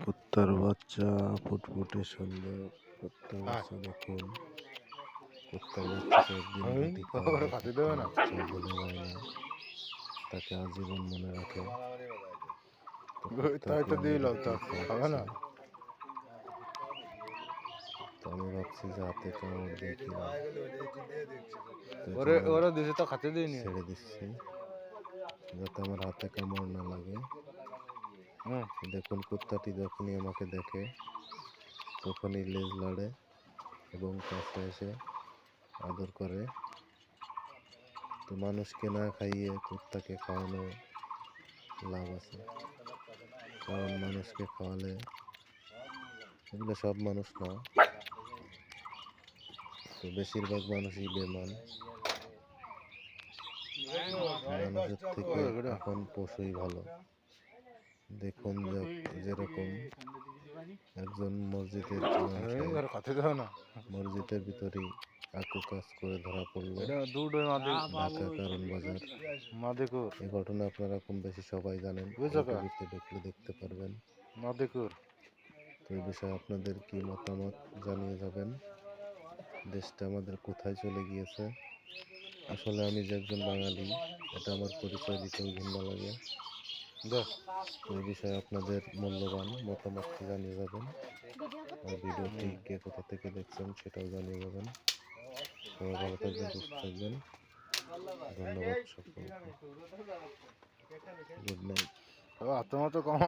কুত্তার বাচ্চা ফুটফুটে সুন্দর কুত্তার বাচ্চা দেখুন। কুত্তার বাচ্চাকে একদিন রুটি খাওয়ালে কুত্তার বাচ্চা ভুলে যায় না, তাকে আজীবন মনে রাখে। তো কুত্তাকে আমি রুটি খাওয়াচ্ছি, তো আমি ভাবছি যে হাতে কামড় দিয়ে কিনা, ছেড়ে দিচ্ছি যাতে আমার হাতে কামড় না লাগে। দেখুন কুত্তাটি যখনই আমাকে দেখে তখনই লেজ লাড়ে এবং কাছে এসে আদর করে। তো মানুষকে না খাইয়ে কুত্তাকে খাওয়ানো লাভ আছে, কারণ মানুষকে খাওয়ালে, এগুলো সব মানুষ না, তো বেশিরভাগ মানুষই বেমান। মানুষের থেকে এখন পশুই ভালো। দেখুন যেরকম একজন মসজিদের মসজিদের ভিতরে আকু কাজ করে ধরা পড়লো ঢাকা কারণ বাজার। এই ঘটনা আপনারা কম বেশি সবাই জানেন, টিভিতে ঢুকলে দেখতে পারবেন। তো এই বিষয়ে আপনাদের কি মতামত জানিয়ে যাবেন। দেশটা আমাদের কোথায় চলে গিয়েছে। আসলে আমি যে একজন বাঙালি, এটা আমার পরিচয় দিতেও ঘৃণা লাগে। তো এই বিষয়ে আপনাদের মূল্যবান মতামতটি জানিয়ে যাবেন, আর ভিডিওটি কে কোথা থেকে দেখছেন সেটাও জানিয়ে যাবেন। সবাই ভালো থাকবেন, সুস্থ থাকবেন। ধন্যবাদ সকলকে। Good night.